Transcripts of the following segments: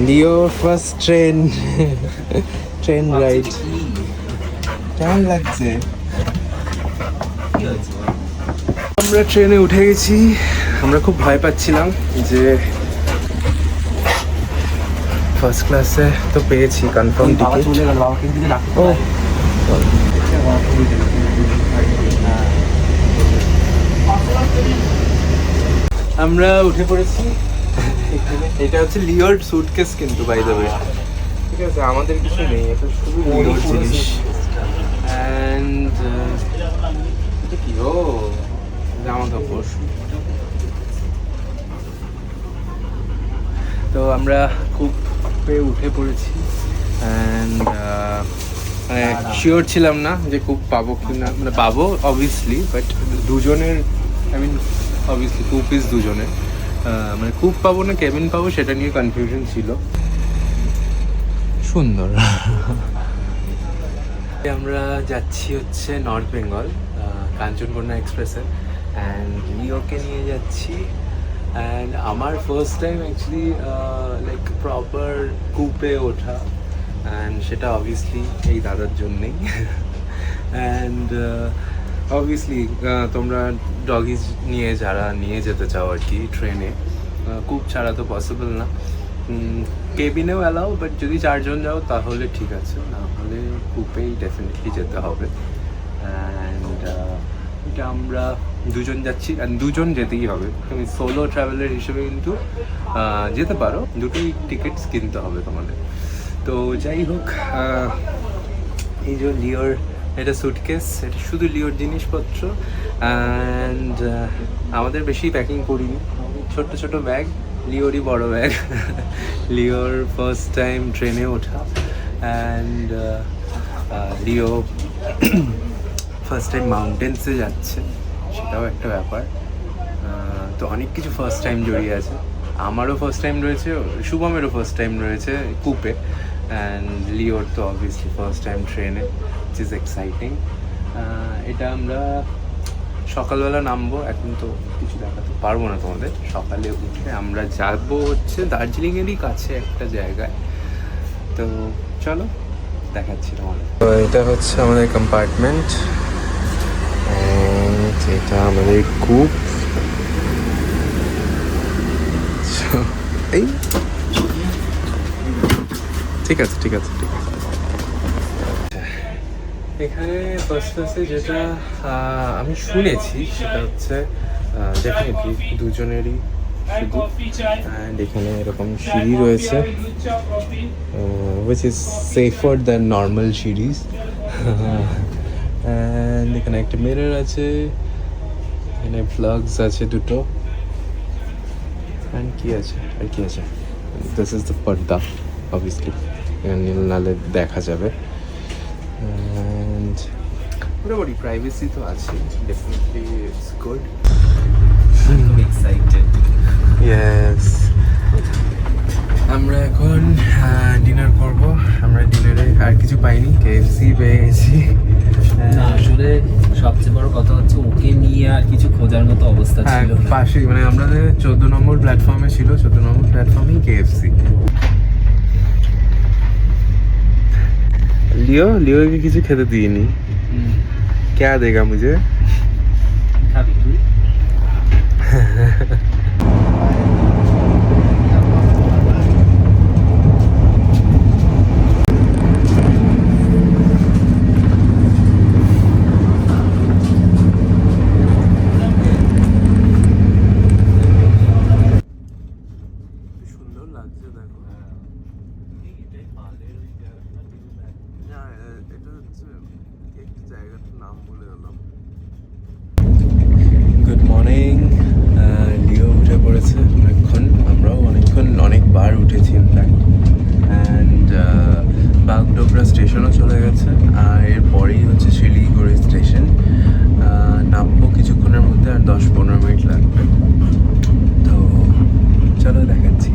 লিও first train ride কেমন লাগছে? আমরা ট্রেনে উঠে গেছি। আমরা খুব ভয় পাচ্ছিলাম যে ফার্স্ট ক্লাসে তো পেয়েছি কনফার্ম টিকিট। ও আমরা উঠে পড়েছি। এটা হচ্ছে লিওর সুটকেস কিন্তু বাই দ্য ওয়ে, ঠিক আছে? আমাদের কিছু নেই, এটা শুধু লিওর জিনিস। অ্যান্ড এটা কি? ও জামা কাপড়। তো আমরা খুব উঠে পড়েছি। অ্যান্ড মানে শিওর ছিলাম না যে খুব পাবো কি না, মানে পাবো অবভিয়াসলি, বাট দুজনের অবভিয়াসলি কুপ ইজ দুজনের, মানে কুপ পাবো না কেবিন পাবো সেটা নিয়ে কনফিউশন ছিল। সুন্দর। আমরা যাচ্ছি হচ্ছে নর্থ বেঙ্গল কাঞ্চনকন্যা এক্সপ্রেসে, অ্যান্ড লিওকে নিয়ে যাচ্ছি। অ্যান্ড আমার first time actually like proper coupe ওঠা, অ্যান্ড সেটা অবভিয়াসলি এই দাদার জন্যেই। অ্যান্ড অবভিয়াসলি তোমরা ডগিজ নিয়ে যারা নিয়ে যেতে চাও আর কি ট্রেনে, কুপ ছাড়া তো পসিবল না। কেবিনেও অ্যালাও, বাট যদি 4 জন যাও তাহলে ঠিক আছে, না হলে কুপেই ডেফিনেটলি যেতে হবে। অ্যান্ড এটা আমরা দুজন যাচ্ছি, অ্যান্ড দুজন যেতেই হবে। তুমি সোলো ট্রাভেলার হিসেবে কিন্তু যেতে পারো, দুটোই টিকিটস কিনতে হবে তোমাদের। তো যাই হোক, এই যে লিওর এটা সুটকেস, এটা শুধু লিওর জিনিসপত্র। অ্যান্ড আমাদের বেশি প্যাকিং করিনি, ছোট্ট ছোট ব্যাগ, লিওরই বড় ব্যাগ। লিওর ফার্স্ট টাইম ট্রেনে ওঠা, অ্যান্ড লিও ফার্স্ট টাইম মাউন্টেন্সে যাচ্ছে, সেটাও একটা ব্যাপার। তো অনেক কিছু ফার্স্ট টাইম জড়িয়ে আছে। আমারও ফার্স্ট টাইম রয়েছে, শুভমেরও ফার্স্ট টাইম রয়েছে কুপে, অ্যান্ড লিওর তো অবভিয়াসলি ফার্স্ট টাইম ট্রেনে, উইচ ইজ এক্সাইটিং। এটা আমরা সকালবেলা নামবো, এখন তো কিছু দেখাতে পারবো না তোমাদের। সকালে উঠে আমরা যাবো হচ্ছে দার্জিলিংয়েরই কাছে একটা জায়গায়। তো চলো দেখাচ্ছি তোমাদের। তো এটা হচ্ছে আমাদের কম্পার্টমেন্ট, এটা আমাদের কূপ। এই ঠিক আছে ঠিক আছে ঠিক আছে। এখানে ফার্স্ট ক্লাসে যেটা আমি শুনেছি সেটা হচ্ছে ডেফিনেটলি দুজনেরই শুধু। অ্যান্ড এখানে এরকম সিঁড়ি রয়েছে, which is safer than normal সিঁড়িজ। অ্যান্ড এখানে একটা মিরর আছে, এখানে প্লাগস আছে দুটো, অ্যান্ড কি আছে আর কি আছে, দিস ইজ দ্য পর্দা অবভিয়াসলি, নাহলে দেখা যাবে। অ্যান্ড মোটামুটি প্রাইভেসি তো আছে, definitely it's good. Excited. Yes, আমরা এখন ডিনার করব। আমরা ডিনারে আর কিছু পাইনি, KFC পেয়ে গেছি। না, আসলে সবচেয়ে বড় কথা হচ্ছে ওকে নিয়ে আর কিছু খোঁজার মতো অবস্থা ছিল না। পাশেই, মানে আমাদের 14 নম্বর প্ল্যাটফর্মে ছিল, 14 নম্বর প্ল্যাটফর্মেই KFC। লিওকে কিছু খেতে দিইনি। क्या देगा मुझे? খাবি তুই? সুন্দর লাগছে দেখো। না, এটা হচ্ছে একটু জায়গাটার নাম বলে গেলাম। Good morning. লিও উঠে পড়েছে অনেকক্ষণ, আমরাও অনেকবার উঠেছি ইনফ্যাক্ট। অ্যান্ড বাগডোগরা স্টেশনও চলে গেছে, আর এরপরেই হচ্ছে শিলিগুড়ি স্টেশন। নামবো কিছুক্ষণের মধ্যে, আর 10-15 মিনিট লাগবে। তো চলো দেখাচ্ছি।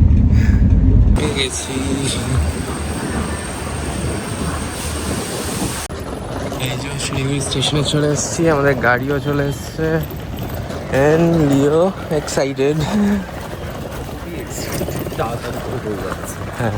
গেছি, এই যে শিলিগুড়ি স্টেশনে চলে এসেছি, আমাদের গাড়িও চলে এসছে। And Leo excited. তাড়াতাড়ি করে হয়ে যাচ্ছে। হ্যাঁ।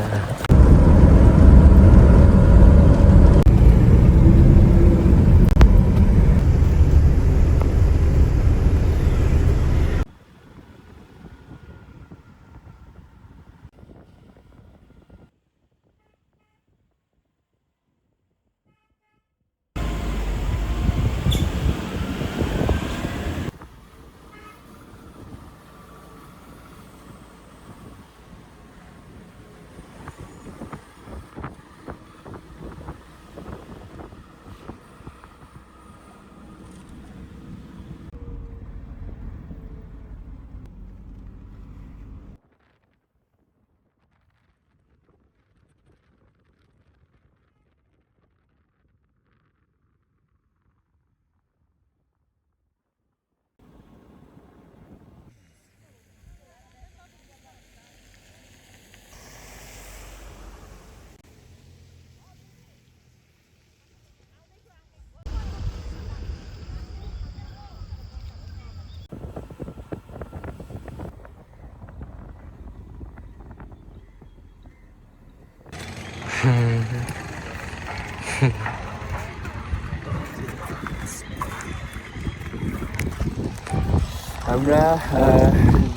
আমরা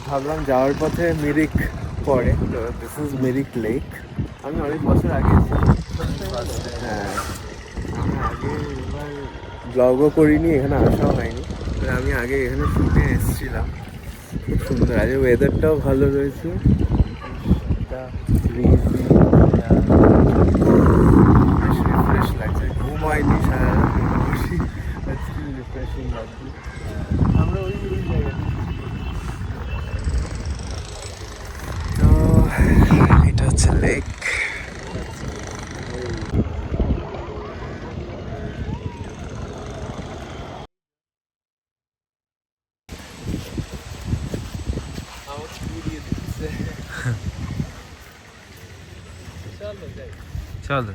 ভাবলাম যাওয়ার পথে মিরিক পড়ে, তো দিস ইজ মিরিক লেক। আমি অনেক বছর আগে হ্যাঁ আমি আগে এবার ব্লগও করিনি, এখানে আসাও হয়নি, আমি আগে এখানে শুটে এসেছিলাম। খুব সুন্দর, আজ ওয়েদারটাও ভালো রয়েছে, রিফ্রেশ লাগছে, ঘুম হয়নি সারা বসি, রিফ্রেশিং লাগছে। আমরা ওই জায়গায় তো এটা হচ্ছে লেক। চলো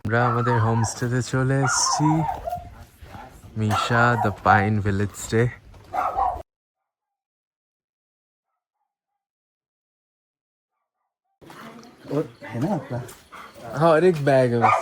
আমরা আমাদের হোমস্টেতে চলে এসেছি, মিশা দ্য পাইন ভিলেজ স্টে। और है ना आपका? हाँ, और एक बैग है बस।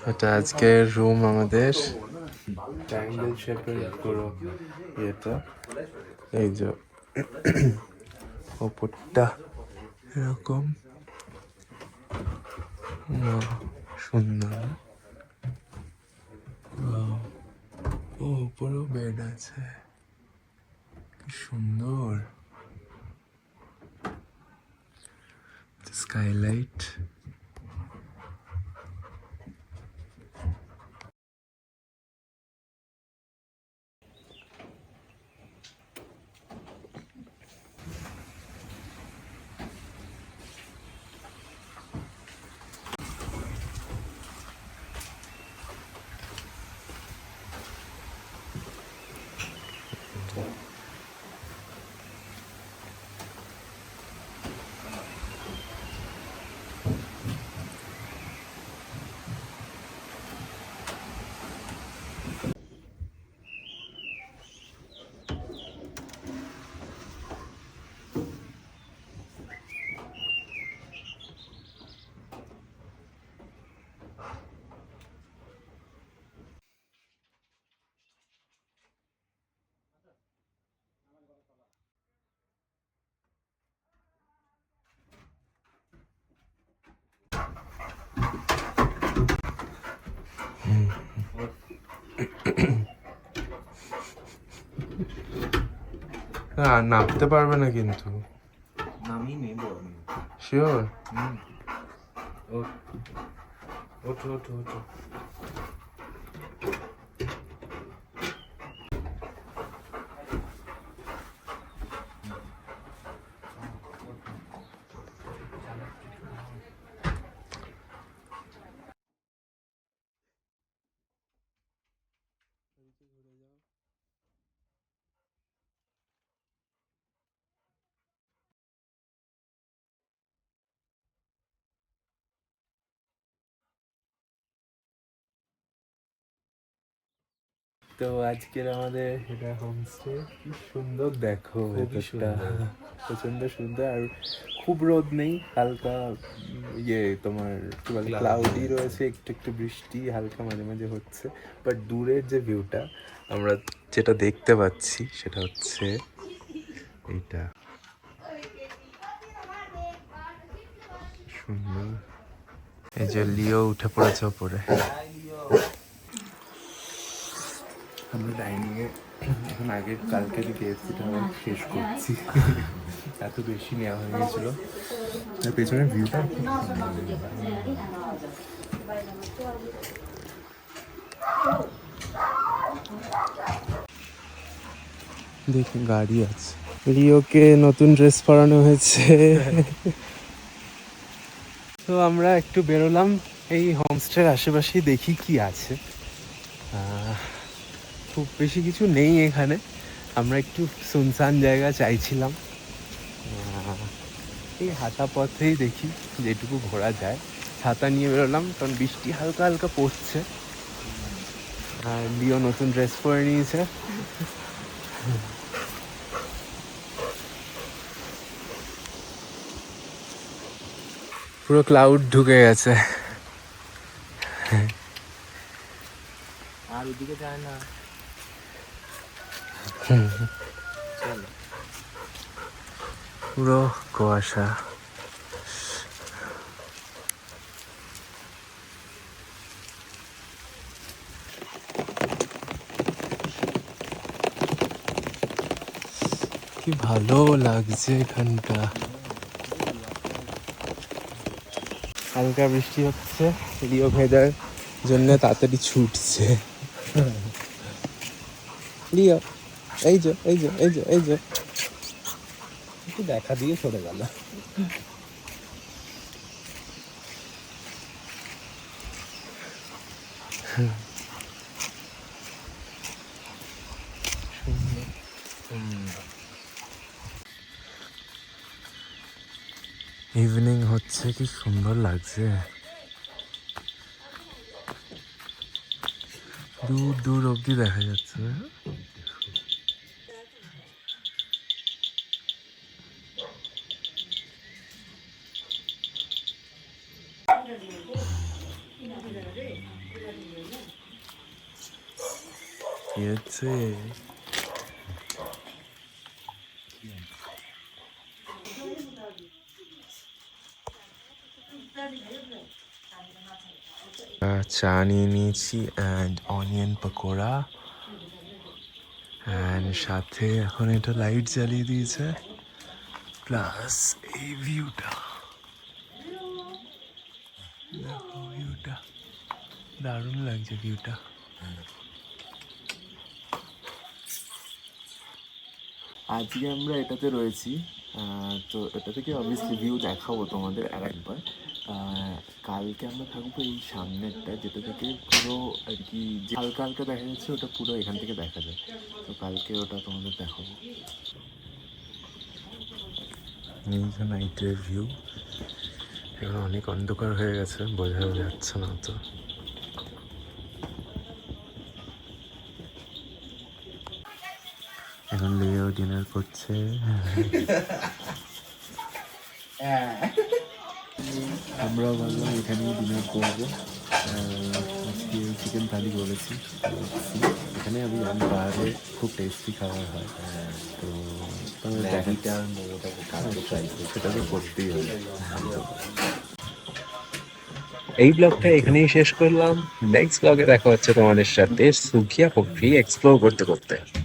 এটা আজকের রুম আমাদের, ট্রায়াঙ্গেল শেপের পুরো ইয়েটা, এই যে ওপরটা এরকম সুন্দর। ও উপরেও বেড আছে, কি সুন্দর স্কাইলাইট। হ্যাঁ, নামতে পারবে না কিন্তু। নামিয়ে নেবো আমি। শিওর? ওঠ। ওঠো ওঠো ওঠো। তো আজকের আমাদের এটা হোমস্টে, কি সুন্দর দেখো ভেতরটা, প্রচন্ড সুন্দর। আর খুব রোদ নেই, হালকা তোমার কি বলে ক্লাউডি রয়েছে, একটু একটু বৃষ্টি হালকা মাঝে মাঝে হচ্ছে। বাট দূরের যে ভিউটা আমরা যেটা দেখতে পাচ্ছি সেটা হচ্ছে এইটা, সুন্দর। এই যে লিও উঠে পড়েছে ওপরে। আমরা ডাইনিংয়ে এখন আগে কালকে KFCটা শেষ করছি, এত বেশি নেওয়া হয়ে গেছিলো। পেছনের ভিউটা দেখুন, গাড়ি আছে। লিওকে নতুন ড্রেস পরানো হয়েছে। তো আমরা একটু বেরোলাম এই হোমস্টের আশেপাশেই, দেখি কি আছে। খুব বেশি কিছু নেই এখানে, আমরা একটু সুনসান জায়গা চাইছিলাম। এই হাঁটা পথেই দেখি যেটুকু ঘোরা যায়। ছাতা নিয়ে বেরোলাম কারণ বৃষ্টি হালকা হালকা পড়ছে। আর লিও নতুন ড্রেস পরে নিয়েছে। পুরো ক্লাউড ঢুকে গেছে। আর ওদিকে যায় না। পুরো কুয়াশা। কি ভালো লাগছে এখানটা। হালকা বৃষ্টি হচ্ছে, লিও ভেজার জন্য তাড়াতাড়ি ছুটছে। লিও, এই যে এই যে এই যে এই যে, একটু দেখা দিয়ে সরে গেল। ইভিনিং হচ্ছে, কি সুন্দর লাগছে। দূর দূর অবধি দেখা যাচ্ছে। কি হচ্ছে? চা নিয়ে নিয়েছি অ্যান্ড অনিয়ন পকোড়া, অ্যান্ড সাথে এখন এটা লাইট জ্বালিয়ে দিয়েছে, প্লাস এই ভিউটা দেখো, ভিউটা দারুণ লাগছে ভিউটা। আজকে আমরা এটাতে রয়েছি, তো এটা থেকে অবভিয়াসলি ভিউ দেখাবো তোমাদের আর একবার। কালকে আমরা থাকবো এই সামনেরটা, যেটা থেকে পুরো আর কি যে হালকা হালকা দেখা যাচ্ছে, ওটা পুরো এখান থেকে দেখা যায়। তো কালকে ওটা তোমাদের দেখাবো। এই যে নাইটের ভিউ, এখন অনেক অন্ধকার হয়ে গেছে, বোঝা যাচ্ছে না তো। এখন লিও ডিনার করছে। আমরাও ভাবলাম এখানেই ডিনার করবো। আজকে চিকেন থালি বলেছি, এখানে আমি জানি বাইরে খুব টেস্টি খাবার হয়। তো তোমাদের দেখাটা আর মোমোটাকে কালকে ট্রাই করি, সেটা তো করতেই হবে। এই ব্লগটা এখানেই শেষ করলাম। নেক্সট ব্লগে দেখা হচ্ছে তোমাদের সাথে সুখিয়া পক্ষী এক্সপ্লোর করতে করতে।